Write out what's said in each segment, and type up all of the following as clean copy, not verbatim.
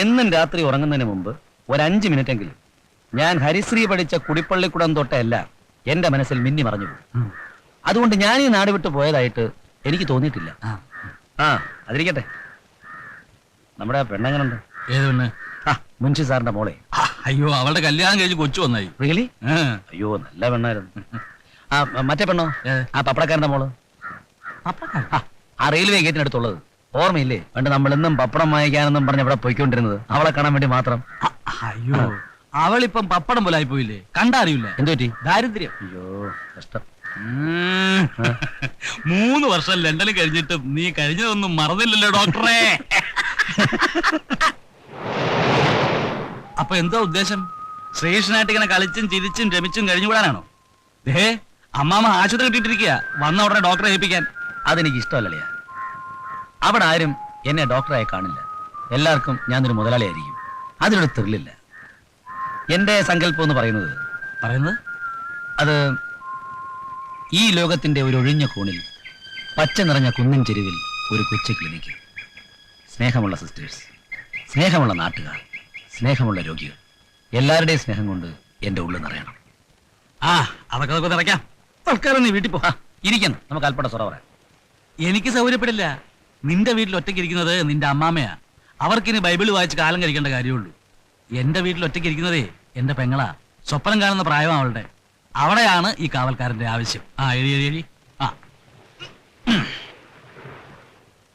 എന്നും രാത്രി ഉറങ്ങുന്നതിന് മുമ്പ് ഒരു 5 മിനിറ്റെങ്കിലും ഞാൻ ഹരിശ്രീ പഠിച്ച കുടിപ്പള്ളിക്കുടം തൊട്ടല്ല എന്റെ മനസ്സിൽ മിന്നി മറഞ്ഞു പോകും. അതുകൊണ്ട് ഞാൻ ഈ നാട് വിട്ടു പോയതായിട്ട് എനിക്ക് തോന്നിയിട്ടില്ല. അതിരിക്കട്ടെ, നമ്മുടെ പെണ്ണെങ്ങനുണ്ട്? ഏത് പെണ്ണ്? മുൻഷി സാറിന്റെ മോളെ. അയ്യോ, അവളുടെ കല്യാണം കഴിച്ച് കൊച്ചു വന്നായി. റിയലി? അയ്യോ, നല്ല പെണ്ണായിരുന്നു. മറ്റേ പെണ്ണോ? ആ പപ്പടക്കാരന്റെ മോള്. ആ റെയിൽവേ ഗേറ്റിനടുത്തുള്ളത് ഓർമ്മയില്ലേ? പണ്ട് നമ്മൾ എന്നും പപ്പടം വാങ്ങിക്കാനെന്നും പറഞ്ഞ് അവിടെ പോയിക്കൊണ്ടിരുന്നത് അവളെ കാണാൻ വേണ്ടി മാത്രം. അയ്യോ, അവളിപ്പം പപ്പടം പോലെ ആയി പോയില്ലേ? കണ്ടറിയില്ല. എന്തു പറ്റി? ദാരിദ്ര്യം. അയ്യോ, കഷ്ടം. 3 വർഷം ലണ്ടനിൽ കഴിഞ്ഞിട്ടും നീ കഴിഞ്ഞതൊന്നും മറന്നില്ലല്ലോ ഡോക്ടറെ. അപ്പൊ എന്താ ഉദ്ദേശം? ശ്രീകൃഷ്ണനായിട്ട് ഇങ്ങനെ കളിച്ചും ചിരിച്ചും രമിച്ചും കഴിഞ്ഞുകൂടാനാണോ? അമ്മാമ്മ ആശുപത്രി കിട്ടിയിട്ടിരിക്കുക, വന്ന ഉടനെ ഡോക്ടറെ ഏൽപ്പിക്കാൻ. അതെനിക്ക് ഇഷ്ടമല്ലല്ലയാ. അവിടെ ആരും എന്നെ ഡോക്ടറായി കാണില്ല. എല്ലാവർക്കും ഞാനൊരു മുതലാളിയായിരിക്കും. അതിനൊരു ത്രില്ലില്ല. എന്റെ സങ്കല്പം എന്ന് പറയുന്നത് അത് ഈ ലോകത്തിന്റെ ഒരു ഒഴിഞ്ഞ കോണിൽ പച്ച നിറഞ്ഞ കുന്നിൻ ചെരുവിൽ ഒരു കൊച്ചു ക്ലിനിക്ക്, സ്നേഹമുള്ള സിസ്റ്റേഴ്സ്, സ്നേഹമുള്ള നാട്ടുകാർ, സ്നേഹമുള്ള രോഗികൾ, എല്ലാവരുടെയും സ്നേഹം കൊണ്ട് എന്റെ ഉള്ളിൽ നിറയണം. അതൊക്കെ നിറയ്ക്കാം. തൽക്കാലം നീ വീട്ടിൽ പോ. ഇരിക്കുന്നു, നമുക്ക് അല്പട സ്വറ പറയാം. എനിക്ക് സൗകര്യപ്പെടില്ല. നിന്റെ വീട്ടിൽ ഒറ്റയ്ക്ക് ഇരിക്കുന്നത് നിന്റെ അമ്മാമ്മയാ. അവർക്കിനി ബൈബിൾ വായിച്ച് കാലം കഴിക്കേണ്ട കാര്യമുള്ളൂ. എന്റെ വീട്ടിൽ ഒറ്റയ്ക്ക് ഇരിക്കുന്നതേ എന്റെ പെങ്ങളാ. സ്വപ്നം കാണുന്ന പ്രായമാണ് അവളുടെ. അവിടെയാണ് ഈ കാവൽക്കാരന്റെ ആവശ്യം. എഴി.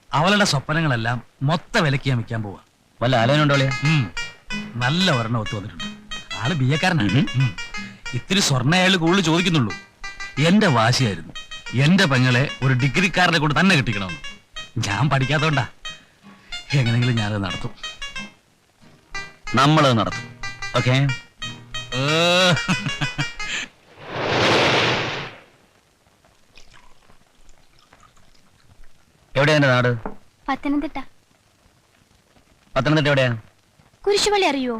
അവളുടെ സ്വപ്നങ്ങളെല്ലാം മൊത്ത വിലക്ക് ഞാൻ വെക്കാൻ പോവാ. വല്ല ആലോചനയുണ്ടോളെ? നല്ല ഒരെണ്ണം ഒത്തു വന്നിട്ടുണ്ട്. ആള് ബിയക്കാരനാണ്. ഇത്തിരി സ്വർണ്ണ അയാൾ കൂടുതൽ ചോദിക്കുന്നുള്ളൂ. എന്റെ വാശിയായിരുന്നു എന്റെ പെങ്ങളെ ഒരു ഡിഗ്രിക്കാരനെ കൊണ്ട് തന്നെ കെട്ടിക്കണമെന്ന്. ഞാൻ പഠിക്കാത്തോണ്ടാ. എങ്ങനെങ്കിലും ഞാനത് നടത്തും. നമ്മളത് നടത്തും. ഓക്കെ. എവിടെയാ എന്റെ നാട്? പത്തനംതിട്ട. പത്തനംതിട്ട എവിടെയാ? കുരിശുപള്ളി അറിയോ?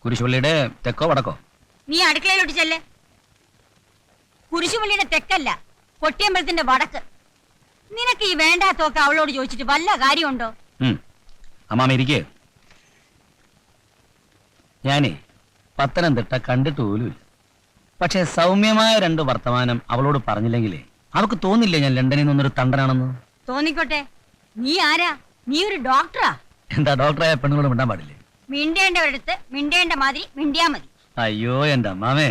കുരിശുപള്ളിയുടെ തെക്കോ വടക്കോ? നീ അടുക്കളയിലോട്ട് ചെല്ലേ. കുരിശുപള്ളിയുടെ തെക്കല്ല, കൊട്ടിയമ്പലത്തിന്റെ വടക്ക്. നിനക്ക് ഈ വേണ്ടാത്തൊക്കെ അവളോട് ചോദിച്ചിട്ട് വല്ല കാര്യമുണ്ടോ? അമ്മാമ ഇരിക്കേ. ഞാനേ പത്തനംതിട്ട കണ്ടിട്ട് പോലുമില്ല. പക്ഷെ സൗമ്യമായ 2 വർത്തമാനം അവളോട് പറഞ്ഞില്ലെങ്കിലേ അവൾക്ക് തോന്നില്ലേ ഞാൻ ലണ്ടനിൽ നിന്നൊരു തണ്ടനാണെന്ന്? തോന്നിക്കോട്ടെ. നീ ആരാ? നീ ഒരു ഡോക്ടറാ? എന്താ ഡോക്ടറായ പെണ്ണുങ്ങളോട് മിണ്ടാൻ പാടില്ലേ? മിണ്ടേണ്ടവരടുത്ത് മിണ്ടേണ്ട മാതിരി മിണ്ടിയാ മതി. അയ്യോ എന്റെ അമ്മാമേ,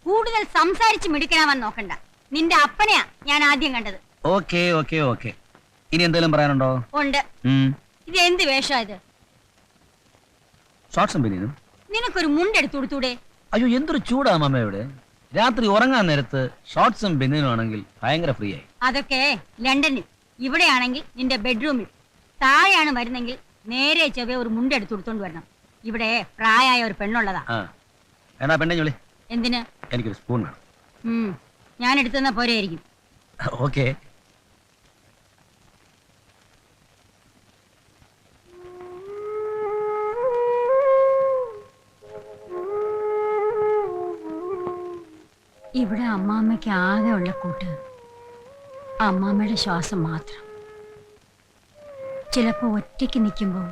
കൂടുതൽ സംസാരിച്ച് മിടിക്കണമെന്ന് നോക്കണ്ട. നിന്റെ അപ്പനെയാ ഞാൻ ആദ്യം കണ്ടത്. Okay okay okay. ഇനി എന്തെങ്കിലും പറയാനുണ്ടോ? ഉണ്ട്. ഇത് എന്ത് വേഷാ ഇത്? ഷോർട്ട്സും പിന്നീനും. നിനക്കൊരു മുണ്ടെടുത്തു കൊടുത്തൂടെ? അയ്യോ, എന്തൊരു ചൂടാ അമ്മ ഇവിടെ. രാത്രി ഉറങ്ങാൻ നേരത്ത് ഷോർട്ട്സും പിന്നീനും ആണെങ്കിൽ ഭയങ്കര ഫ്രീ ആയി. അതൊക്കെ ലണ്ടനിൽ. ഇവിടെയാണെങ്കിൽ നിന്റെ ബെഡ്റൂമിൽ. താഴെയാണ് വരുന്നെങ്കിൽ നേരെ ചെവ്വേ ഒരു മുണ്ടെടുത്തു കൊടുത്തോണ്ട് വരണം. ഇവിടെ പ്രായമായ ഒരു പെണ്ണുള്ളതാ. എന്നാ പെണ്ണെ വിളി. എന്തിന്? എനിക്കൊരു സ്പൂൺ വേണം. ഞാൻ എടുത്തുന്ന പോരെയായിരിക്കും. ഓക്കെ. ഇവിടെ അമ്മാമ്മയ്ക്ക് ആകെ ഉള്ള കൂട്ട് അമ്മാമ്മയുടെ ശ്വാസം മാത്രം. ചിലപ്പോ ഒറ്റയ്ക്ക് നിൽക്കുമ്പോൾ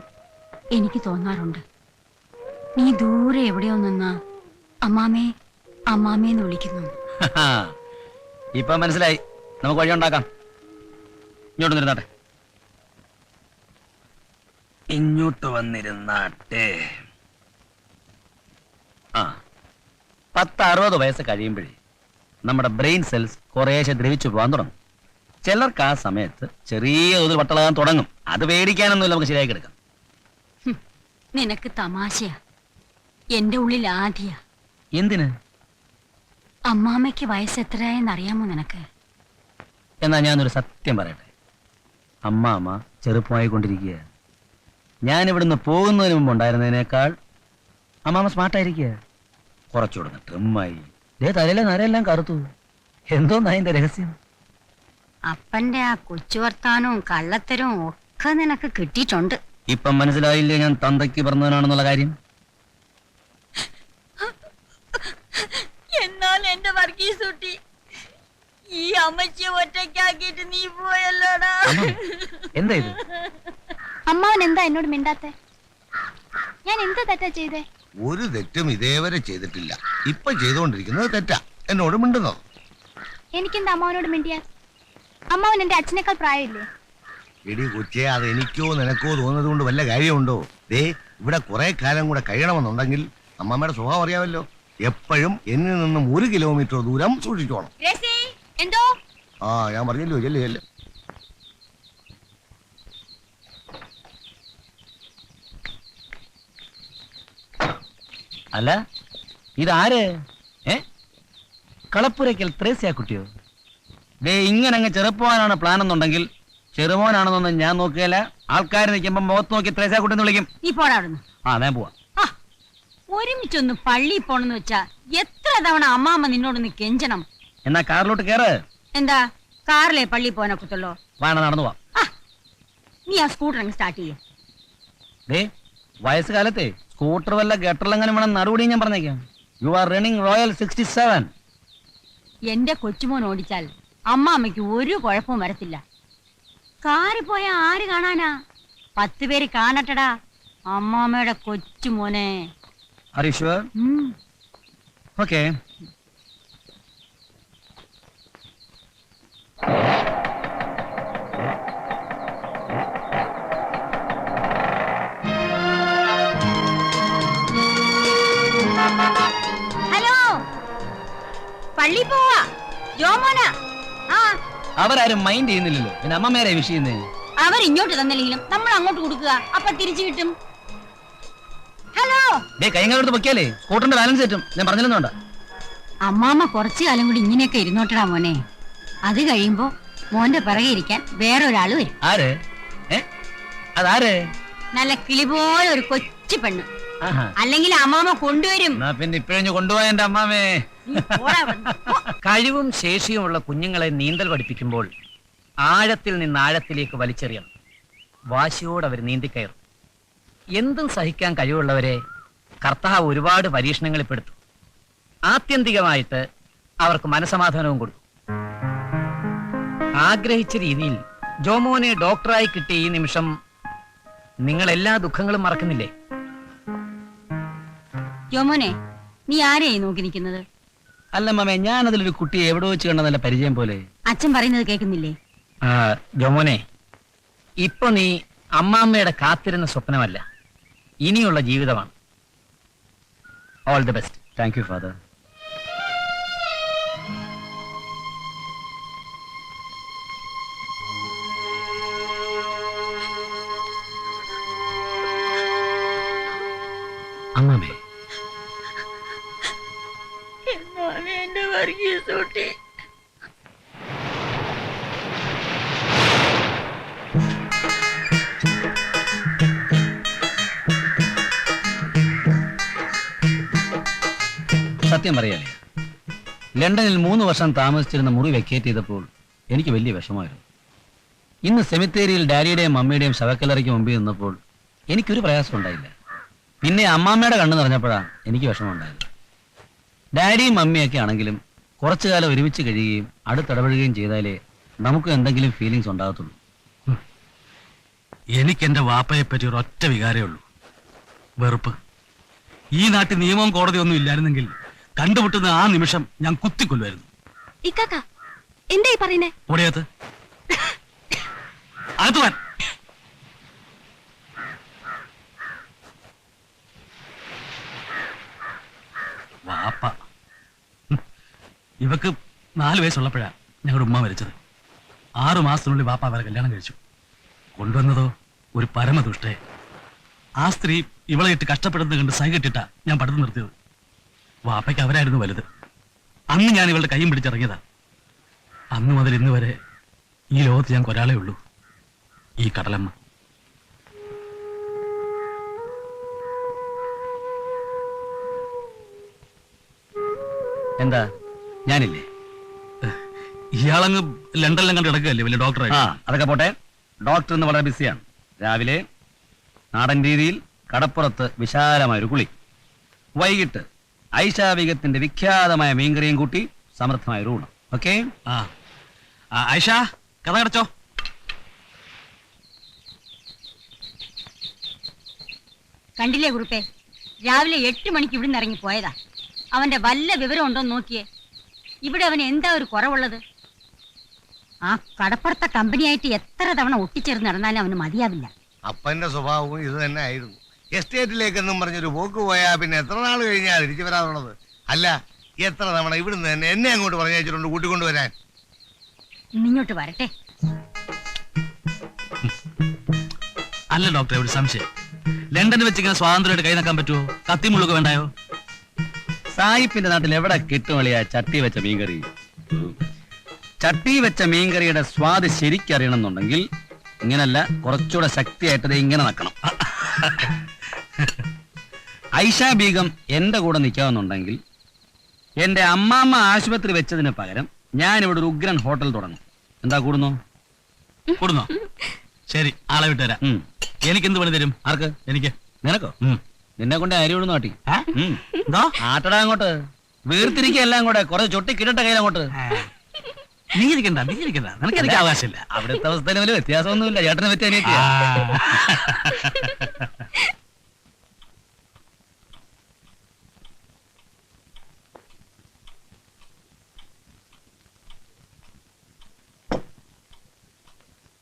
എനിക്ക് തോന്നാറുണ്ട്, നീ ദൂരെ എവിടെയോ നിന്നാ അമ്മാമേ അമ്മാമേന്ന് വിളിക്കുന്നു. ഇപ്പൊ മനസ്സിലായി. നമുക്ക് വഴിയുണ്ടാക്കാം. ഇങ്ങോട്ട് വന്നിരുന്നാട്ടെ. ഇങ്ങോട്ട് വന്നിരുന്നാട്ടെ. 10-60 വയസ്സ് കഴിയുമ്പോഴേ നമ്മുടെ ബ്രെയിൻ സെൽസ് കുറേശ്ശെ ദ്രവിച്ചു പോകാൻ തുടങ്ങും. ചിലർക്ക് ആ സമയത്ത് ചെറിയ തോതിൽ വട്ടളകാൻ തുടങ്ങും. അത് പേടിക്കാനൊന്നുമില്ല, നമുക്ക് ശരിയാക്കി എടുക്കാം. നിനക്ക് തമാശയാ. എന്റെ ഉള്ളിൽ ആദ്യാ. എന്തിന്? അമ്മാമ്മയ്ക്ക് വയസ്സ് എത്രയായെന്നറിയാമോ നിനക്ക്? എന്നാ ഞാനൊരു സത്യം പറയട്ടെ. അമ്മാമ്മ ചെറുപ്പമായി കൊണ്ടിരിക്കുക. ഞാൻ ഇവിടുന്ന് പോകുന്നതിന് മുമ്പ് ഉണ്ടായിരുന്നതിനേക്കാൾ അമ്മാമ്മ സ്മാർട്ടായിരിക്കുക. കുറച്ചുകൂടെ ട്രിമ്മായി. തലയിലെ നരയെല്ലാം കറുത്തു. എന്തോന്നാ അതിന്റെ രഹസ്യം? അപ്പന്റെ ആ കൊച്ചു വർത്താനവും കള്ളത്തരവും ഒക്കെ നിനക്ക് കിട്ടിയിട്ടുണ്ട്. ഇപ്പം മനസ്സിലായില്ലേ ഞാൻ തന്തയ്ക്ക് പറഞ്ഞവനാണെന്നുള്ള കാര്യം? എന്നാൽ എന്റെ വർഗീസ് കുട്ടി, ഈ അമ്മച്ചിയെ ഒറ്റയ്ക്കാക്കിയിട്ട് നീ പോയല്ലോടാ. എന്താ ഇത്? അമ്മാവൻ എന്താ എന്നോട് മിണ്ടാത്തെ? ഞാൻ എന്ത് തെറ്റാ ചെയ്തേ? ഒരു തെറ്റും ഇതേവരെ ചെയ്തിട്ടില്ല. ഇപ്പൊ ചെയ്തുകൊണ്ടിരിക്കുന്നത് തെറ്റാ. എന്നോട് മിണ്ടുന്നത്. എനിക്കെന്താ അമ്മാവനോട് മിണ്ടിയാ? അമ്മാവൻ എന്റെ അച്ഛനേക്കാൾ പ്രായമില്ലേ? എടി കൊച്ചേ, അത് എനിക്കോ നിനക്കോ തോന്നുന്നത് കൊണ്ട് വല്ല കാര്യമുണ്ടോ? ദേ, ഇവിടെ കുറെ കാലം കൂടെ കഴിയണമെന്നുണ്ടെങ്കിൽ അമ്മമ്മയുടെ സ്വഭാവം അറിയാമല്ലോ. എപ്പോഴും എന്നിൽ നിന്നും 1 കിലോമീറ്റർ ദൂരം സൂക്ഷിച്ചോണം. എന്തോ? ആ, ഞാൻ പറഞ്ഞല്ലോ, ചെല്ലു ചെല്ലു. അല്ല, ഇതാര്? കളപ്പുരയ്ക്കൽ ത്രേസ്യാ കുട്ടിയോ? ദേ, ഇങ്ങനെ അങ്ങ് ചെറുപ്പവാനാണ് പ്ലാൻ എന്നുണ്ടെങ്കിൽ ചെറുമോനാണെന്നൊന്നും ഞാൻ നോക്കുകയല്ല. ആൾക്കാർ നിൽക്കുമ്പോ മുഖത്ത് നോക്കി ത്രേസ്യാ കുട്ടി എന്ന് വിളിക്കും. നീ പോടാ അവിടുന്ന്. ആ, ഞാൻ പോവാ. ഒരുമിച്ചൊന്ന് പള്ളി പോണെന്ന് വെച്ചാ എത്ര തവണ അമ്മാമ്മ നിന്നോടൊന്ന് കെഞ്ചണം. എന്നാ കാറിലോട്ട് കയറ്. എന്താ കാറിലെ പള്ളി പോകാനൊക്കത്തുള്ളോ? വേണം, നടന്നു പോവാ. നീ ആ സ്കൂട്ടർ അങ്ങ് സ്റ്റാർട്ട് ചെയ്യ. ദേ, വയസ്സുകാലത്തെ സ്കൂട്ടർ വല്ല ഗട്ടറിലെങ്ങനെ വേണം നടുപടി ഞാൻ പറഞ്ഞേക്കാം. You are running royal 67. എന്റെ കൊച്ചുമോൻ ഓടിച്ചാൽ അമ്മാമ്മയ്ക്ക് ഒരു കുഴപ്പവും വരത്തില്ല. കാറി പോയാ ആര് കാണാനാ? 10 പേര് കാണട്ടടാ അമ്മാമ്മയുടെ കൊച്ചുമോനെ. Are you sure? Okay. Hello, പള്ളി പോവാ ജോമോന. ആ, അവരാരും മൈൻഡ് ചെയ്യുന്നില്ലല്ലോ, പിന്നെ അമ്മമ്മേരെ വിഷ് ചെയ്യുന്നേ. അവരിങ്ങോട്ട് തന്നില്ലെങ്കിലും നമ്മൾ അങ്ങോട്ട് കൊടുക്കുക, അപ്പൊ തിരിച്ചു കിട്ടും. ഹലോ, ദേ, കൈങ്ങളെടുത്ത് പൊക്കിയാലേ സ്കൂട്ടറിന്റെ ബാലൻസ് തെറ്റും. ഞാൻ പറഞ്ഞില്ലെന്നുണ്ട. അമ്മാമ്മ കുറച്ചു കാലം കൂടി ഇങ്ങനെയൊക്കെ ഇരുന്നോട്ടടാ മോനെ. അത് കഴിയുമ്പോ മോന്റെ പിറകെ ഇരിക്കാൻ വേറൊരാള് വരും. ആര്? അതാര്? നല്ല കിളി പോലെ ഒരു കൊച്ചു പെണ്ണ്. ആഹാ. അല്ലെങ്കിൽ അമ്മാമ്മ കൊണ്ടുവരും. എന്നാ പിന്നെ ഇപ്പഴഞ്ഞു കൊണ്ടുപോയ എന്റെ അമ്മാമേ. നീ പോടാ അവിടുന്ന്. കഴിവും ശേഷിയുമുള്ള കുഞ്ഞുങ്ങളെ നീന്തൽ പഠിപ്പിക്കുമ്പോൾ ആഴത്തിൽ നിന്ന് ആഴത്തിലേക്ക് വലിച്ചെറിയണം. വാശിയോടെ അവർ നീന്തിക്കയറും. എന്തും സഹിക്കാൻ കഴിവുള്ളവരെ കർത്താവ് ഒരുപാട് പരീക്ഷണങ്ങളിൽ പെടുത്തും. ആത്യന്തികമായിട്ട് അവർക്ക് മനസമാധാനവും കൊടുക്കും. ആഗ്രഹിച്ച രീതിയിൽ ജോമോനെ ഡോക്ടറായി കിട്ടിയ ഈ നിമിഷം നിങ്ങൾ എല്ലാ ദുഃഖങ്ങളും മറക്കുന്നില്ലേ? ജോമോനെ, നീ ആരെയായി നോക്കി നിൽക്കുന്നത്? അല്ല മാമേ, ഞാൻ അതിലൊരു കുട്ടിയെ എവിടെ വെച്ച് കണ്ട നല്ല പരിചയം പോലെ. അച്ഛൻ പറയുന്നത് കേൾക്കുന്നില്ലേ? ജോമോനെ, ഇപ്പൊ നീ അമ്മാമ്മയുടെ കാത്തിരുന്ന സ്വപ്നമല്ല, ഇനിയുള്ള ജീവിതമാണ്. All the best. Thank you father. അമ്മാമേ, എന്റെ വർഗീസൂട്ടി. സത്യം പറയാലേ, ലണ്ടനിൽ 3 വർഷം താമസിച്ചിരുന്ന മുറി വെക്കേറ്റ് ചെയ്തപ്പോൾ എനിക്ക് വലിയ വിഷമമായിരുന്നു. ഇന്ന് സെമിത്തേരിയിൽ ഡാഡിയുടെയും മമ്മിയുടെയും ശവക്കല്ലറയ്ക്ക് മുമ്പിൽ നിന്നപ്പോൾ എനിക്കൊരു പ്രയാസം ഉണ്ടായില്ല. പിന്നെ അമ്മാമ്മയുടെ കണ്ണ് നിറഞ്ഞപ്പോഴാണ് എനിക്ക് വിഷമമുണ്ടായത്. ഡാഡിയും മമ്മിയൊക്കെ ആണെങ്കിലും കുറച്ചു കാലം ഒരുമിച്ച് കഴിയുകയും അടുത്തിടപെടുകയും ചെയ്താലേ നമുക്ക് എന്തെങ്കിലും ഫീലിങ്സ് ഉണ്ടാകത്തുള്ളൂ. എനിക്ക് എന്റെ വാപ്പയെ പറ്റി ഒരൊറ്റ വികാരമേ ഉള്ളൂ, വെറുപ്പ്. ഈ നാട്ടിൽ നിയമവും കോടതിയൊന്നും ഇല്ലായിരുന്നെങ്കിൽ കണ്ടുമുട്ടുന്ന ആ നിമിഷം ഞാൻ കുത്തിക്കൊല്ലുമായിരുന്നു. ഇക്കാക്ക, എന്താ ഈ പറയുന്നേ? ഓടിയകത്ത് അകത്ത് വാൻ. വാപ്പ ഇവക്ക് 4 വയസ്സുള്ളപ്പോഴാ ഞങ്ങളുടെ ഉമ്മ മരിച്ചത്. 6 മാസത്തിനുള്ളിൽ വാപ്പ അവരെ കല്യാണം കഴിച്ചു. കൊണ്ടുവന്നതോ ഒരു പരമദുഷ്ടേ. ആ സ്ത്രീ ഇവളെ ഇട്ട് കഷ്ടപ്പെടുന്നത് കണ്ട് സഹികെട്ടിട്ടാ ഞാൻ പഠിത്തം നിർത്തിയത്. വാപ്പയ്ക്ക് അവരായിരുന്നു വലുത്. അന്ന് ഞാൻ ഇവളുടെ കൈയും പിടിച്ചിറങ്ങിയതാ. അന്ന് മുതൽ ഇന്ന് വരെ ഈ ലോകത്ത് ഞാൻ ഒരാളേ ഉള്ളൂ, ഈ കടലമ്മ. എന്താ, ഞാനില്ലേ? ഇയാളങ്ങ് ലണ്ടനിലും കണ്ട് കിടക്കുകയല്ലേ വലിയ ഡോക്ടറെ? ആ, അതൊക്കെ പോട്ടെ. ഡോക്ടർ ഇന്ന് വളരെ ബിസിയാണ്. രാവിലെ നാടൻ രീതിയിൽ കടപ്പുറത്ത് വിശാലമായൊരു കുളി, വൈകിട്ട് ഐശാവികത്തിന്റെ വിഖ്യാതമായ മീൻകറിയും കൂട്ടി സമൃദ്ധമായ ഒരു ഊണം. ഓക്കെ? ആയിഷ, കഥ കടച്ചോ. കണ്ടില്ലേ കുറുപ്പേ, രാവിലെ 8 മണിക്ക് ഇവിടുന്ന് ഇറങ്ങി പോയതാ. അവന്റെ വല്ല വിവരം ഉണ്ടോന്ന് നോക്കിയേ. ഇവിടെ അവന് എന്താ ഒരു കുറവുള്ളത്? ആ കടപ്പുറത്തെ കമ്പനിയായിട്ട് എത്ര തവണ ഒട്ടിച്ചേർന്ന് നടന്നാലും അവന് മതിയാവില്ല. അപ്പന്റെ സ്വഭാവവും ഇത് തന്നെ ആയിരുന്നു. എസ്റ്റേറ്റിലേക്കെന്നും പറഞ്ഞൊരു പോക്ക് പോയാ പിന്നെ എത്ര നാൾ കഴിഞ്ഞാ തിരിച്ചു വരാറുള്ളത്? അല്ല, എത്ര തവണ ഇവിടുന്ന് തന്നെ എന്നെ അങ്ങോട്ട് പറഞ്ഞയച്ചിട്ടുണ്ട് കൂട്ടിക്കൊണ്ടുവരാൻ. ഇന്നിങ്ങോട്ട് വരട്ടെ. അല്ല ഡോക്ടറെ, ഒരു സംശയം. ലണ്ടനിൽ വെച്ച് ഇങ്ങനെ സ്വാതന്ത്ര്യമായിട്ട് കൈ നക്കാൻ പറ്റുമോ? കത്തിമുള്ളൊക്കെ വേണ്ടായോ? സായിപ്പിന്റെ നാട്ടിൽ എവിടെ കിട്ടും അളിയാ ചട്ടി വെച്ച മീൻകറി? ചട്ടി വെച്ച മീൻകറിയുടെ സ്വാദ് ശരിക്കറിയണം എന്നുണ്ടെങ്കിൽ ഇങ്ങനല്ല, കുറച്ചുകൂടെ ശക്തിയായിട്ടത് ഇങ്ങനെ നക്കണം. ഐഷ ബീഗം എന്റെ കൂടെ നിൽക്കാമെന്നുണ്ടെങ്കിൽ എന്റെ അമ്മാമ്മ ആശുപത്രി വെച്ചതിന് പകരം ഞാൻ ഇവിടെ ഒരു ഉഗ്രൻ ഹോട്ടൽ തുടങ്ങും. എന്താ കൂടുന്നു? കൂടുന്നോ? ശരി, ആളെ വിട്ടുതരാം. എനിക്ക് എന്ത് പണി തരും? ആർക്ക്? എനിക്ക്. നിനക്കോ? നിന്നെ കൊണ്ട് അരി വിടുന്നു നാട്ടി. എന്തോ ആട്ടടാ അങ്ങോട്ട്. വീർത്തിരിക്കുക എല്ലാം കൂടെ കുറച്ച് ചൊട്ടി കിടട്ട കയ്യിൽ അങ്ങോട്ട്. നീ ഇരിക്കണ്ട, നിനക്ക് എനിക്ക് അവകാശമില്ല. അവിടുത്തെ അവസ്ഥയിൽ വലിയ വ്യത്യാസമൊന്നുമില്ല. ചേട്ടനെ പറ്റി അനിയത്തിയാ.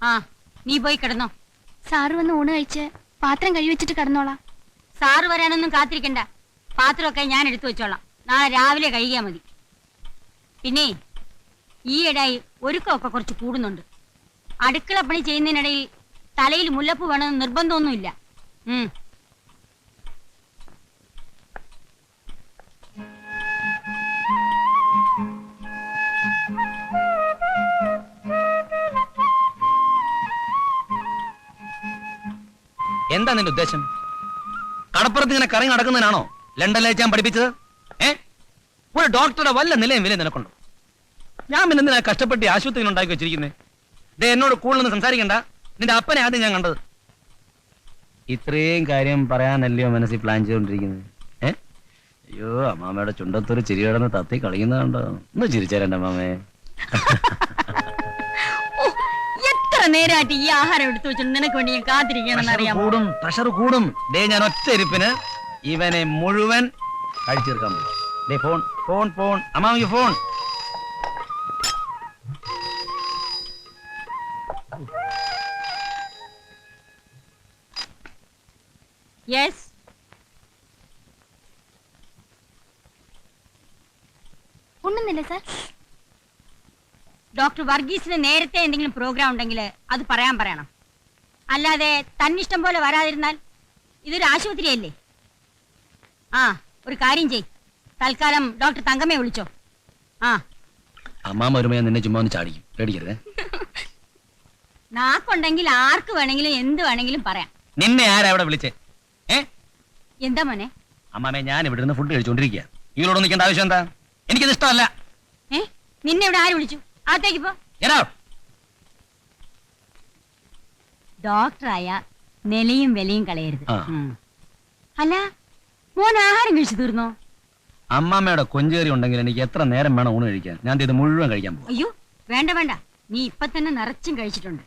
ആ, നീ പോയി കിടന്നോ. സാറ് വന്ന് ഊണ് കഴിച്ച് പാത്രം കഴിവെച്ചിട്ട് കിടന്നോളാം. സാറ് വരാനൊന്നും കാത്തിരിക്കണ്ട. പാത്രമൊക്കെ ഞാൻ എടുത്തു വെച്ചോളാം. നാളെ രാവിലെ കഴിയാ മതി. പിന്നെ ഈയിടായി ഒരുക്കമൊക്കെ കുറച്ച് കൂടുന്നുണ്ട്. അടുക്കള പണി ചെയ്യുന്നതിനിടയിൽ തലയിൽ മുല്ലപ്പൂ വേണമെന്ന് നിർബന്ധമൊന്നുമില്ല. എന്താ നിന്റെ ഉദ്ദേശം? കടപ്പുറത്ത് ഇങ്ങനെ കറങ്ങി നടക്കുന്നതിനാണോ ലണ്ടനിലേക്ക് ഞാൻ പഠിപ്പിച്ചത്? ഒരു ഡോക്ടറുടെ വല്ല നിലയും വില നിനക്കുണ്ടോ? ഞാൻ പിന്നെ എന്തിനാ കഷ്ടപ്പെട്ട് ആശുപത്രിയിൽ ഉണ്ടാക്കി വെച്ചിരിക്കുന്നത്? ദേ, എന്നോട് കൂടുതലൊന്നും സംസാരിക്കണ്ട. നിന്റെ അപ്പനെ ആദ്യം ഞാൻ കണ്ടത്. ഇത്രയും കാര്യം പറയാനല്ലയോ മനസ്സിൽ പ്ലാൻ ചെയ്തോണ്ടിരിക്കുന്നത്? അയ്യോ, അമ്മാമ്മയുടെ ചുണ്ടത്തൊരു ചിരി കിടന്ന് തത്തി കളിക്കുന്നതുണ്ടോ? ഒന്ന് ചിരിച്ചാരണ്ട അമ്മാമേ. എത്ര നേരമായിട്ട് ഈ ആഹാരം എടുത്തു വെച്ചിട്ട് നിനക്ക് വേണ്ടി ഞാൻ കാത്തിരിക്കണമെന്ന് അറിയാം. കൂടും, പ്രഷർ കൂടും. ഡേ, ഞാൻ ഒറ്റ ഇരിപ്പിന് ഇവനെ മുഴുവൻ കഴിച്ചേർക്കാൻ പോകും. ഡേ, ഫോൺ ഫോൺ ഫോൺ അമ്മാമിക്ക് ഫോൺ. യെസ്, ഉണ്ണുന്നില്ല സാർ? ഡോക്ടർ വർഗീസിന് നേരത്തെ എന്തെങ്കിലും പ്രോഗ്രാം ഉണ്ടെങ്കിൽ അത് പറയണം. അല്ലാതെ തന്നിഷ്ടം പോലെ വരാതിരുന്നാൽ ഇതൊരു ആശുപത്രിയല്ലേ. ആ, ഒരു കാര്യം ചെയ്, തൽക്കാലം ഡോക്ടർ തങ്കമ്മയെ വിളിച്ചോ. ആ, അമ്മാമ വരുമ്പോ ഞാൻ നിന്നെ ചുമ്മാ ഒന്ന് ചാടിക്കും. പേടിക്കരുതേ. നാക്കുണ്ടെങ്കിൽ ആർക്ക് വേണമെങ്കിലും എന്ത് വേണമെങ്കിലും പറയാം. നിന്നെ ആരാ അവിടെ വിളിച്ചേ? എന്താ മോനെ? അമ്മാമേ, ഞാൻ ഇവിടെ നിന്ന് ഫുഡ് കഴിച്ചോണ്ടിരിക്കുക. ഇവളോട് നിൽക്കേണ്ട ആവശ്യം എന്താ? എനിക്കത് ഇഷ്ടമല്ല. നിന്നെ ഇവിടെ ആര് വിളിച്ചു? അകത്തേക്ക് പോ. ഡോക്ടറായ നിലയും വിലയും കളയരുത്. അല്ല, മോൻ ആഹാരം കഴിച്ചു തീർന്നോ? അമ്മാമ്മയുടെ കൊഞ്ചേറി ഉണ്ടെങ്കിൽ എനിക്ക് എത്ര നേരം വേണം ഊണ് കഴിക്കാൻ? ഞാൻ ഇത് മുഴുവൻ കഴിക്കാൻ പോകും. അയ്യോ, വേണ്ട വേണ്ട, നീ ഇപ്പൊ തന്നെ നിറച്ചും കഴിച്ചിട്ടുണ്ട്.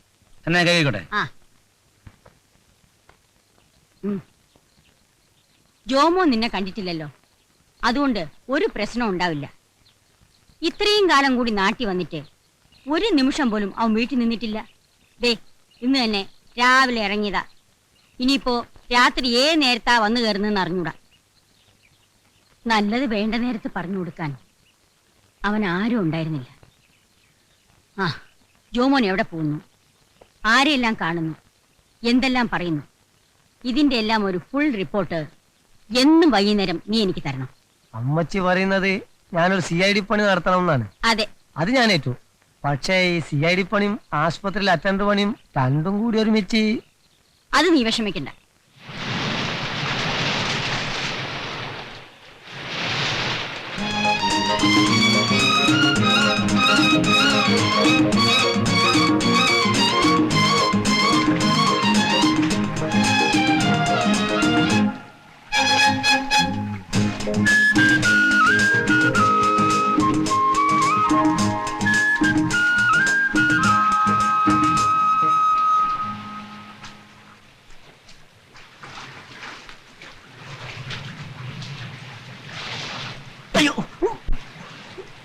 എന്നാ കഴിക്കോട്ടെ. ആ, ജോമോ നിന്നെ കണ്ടിട്ടില്ലല്ലോ, അതുകൊണ്ട് ഒരു പ്രശ്നം ഉണ്ടാവില്ല. ഇത്രയും കാലം കൂടി നാട്ടി വന്നിട്ട് ഒരു നിമിഷം പോലും അവൻ വീട്ടിൽ നിന്നിട്ടില്ല. ദേ, ഇന്ന് തന്നെ രാവിലെ ഇറങ്ങിയതാ. ഇനിയിപ്പോ രാത്രി ഏത് നേരത്താ വന്നു കയറുന്നെന്ന് അറിഞ്ഞൂടാ. നല്ലത് വേണ്ട നേരത്ത് പറഞ്ഞു കൊടുക്കാൻ അവൻ ആരും ഉണ്ടായിരുന്നില്ല. ആ, ജോമോൻ എവിടെ പോകുന്നു, ആരെയെല്ലാം കാണുന്നു, എന്തെല്ലാം പറയുന്നു, ഇതിന്റെ എല്ലാം ഒരു ഫുൾ റിപ്പോർട്ട് എന്നും വൈകുന്നേരം നീ എനിക്ക് തരണം. അമ്മച്ചി പറയുന്നത് ഞാനൊരു CID പണി നടത്തണം എന്നാണ്. അതെ, അത് ഞാൻ ഏറ്റു. പക്ഷേ ഈ CID പണിയും ആശുപത്രിയിൽ അറ്റൻഡർ പണിയും രണ്ടും കൂടി ഒരുമിച്ച്. അത് നീ വിഷമിക്കണ്ട.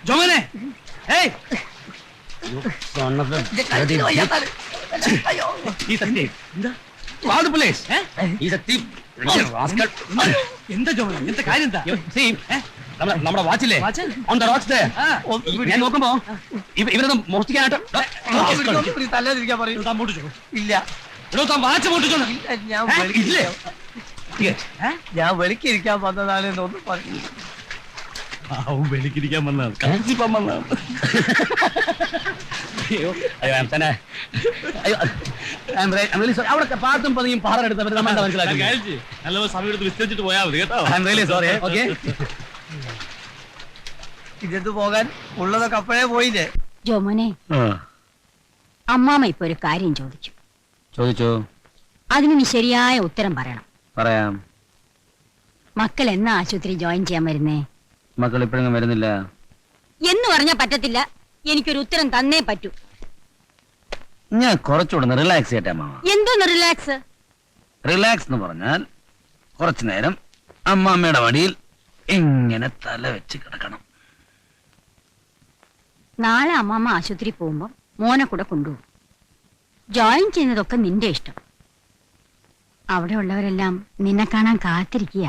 ജോമോനെ ഏയ് ഈ തന്റെ വാത് പോലീസ് എന്താ ജോമോനെ എന്താ കാര്യം എന്താ നമ്മുടെ വാച്ചില്ലേ ഓൺ ദ റോക്സ് ഞാൻ നോക്കുമ്പോ ഇവരൊന്നും മോഷ്ടിക്കാനായിട്ട് ഇല്ല വാച്ച് മോട്ടിച്ചോ ഞാൻ വെളിക്കിരിക്കാൻ വന്നതാണ് എന്നൊന്നും പറഞ്ഞു. വെളിക്കിരിക്കാൻ വന്നതാണ് കാണിച്ചിപ്പം വന്നതാണ് അവിടെ പാത്തും പതിയും പാറെടുത്തവർ നമ്മൾ മനസ്സിലാക്കി. നല്ല സമയത്ത് വിസ്തരിച്ചിട്ട് പോയാൽ മതി കേട്ടോ. I'm really sorry. Okay. ഇതെന്ത് പോകാൻ ഉള്ളതൊക്കെ അപ്പോഴേ പോയില്ലേ. ജോമോനെ അമ്മാമ്മ ഇപ്പൊ ഒരു കാര്യം ചോദിച്ചു. ചോദിച്ചോ. അതിന് നീ ശരിയായ ഉത്തരം പറയണം. പറയാം. മക്കൾ എന്നാ ആശുപത്രി ജോയിൻ ചെയ്യാൻ വരുന്നേ? മക്കൾ ഇപ്പോഴെങ്കിലും വരുന്നില്ല എന്ന് പറഞ്ഞാ പറ്റത്തില്ല. എനിക്കൊരു ഉത്തരം തന്നേ പറ്റൂ. ഞാൻ കുറച്ചുകൂടെ റിലാക്സ് ചെയ്യട്ടെ മാമ. എന്തോന്ന് റിലാക്സ്? റിലാക്സ് എന്ന് പറഞ്ഞാൽ കുറച്ചു നേരം അമ്മാമ്മയുടെ വടിയിൽ ഇങ്ങനെ തല വെച്ച് കിടക്കണം. നാളെ അമ്മാമ്മ ആശുപത്രി പോകുമ്പോ മോനെ കൂടെ കൊണ്ടുപോകും. ജോയിൻ ചെയ്യുന്നതൊക്കെ നിന്റെ ഇഷ്ടം. അവിടെ ഉള്ളവരെല്ലാം നിന്നെ കാണാൻ കാത്തിരിക്കുക.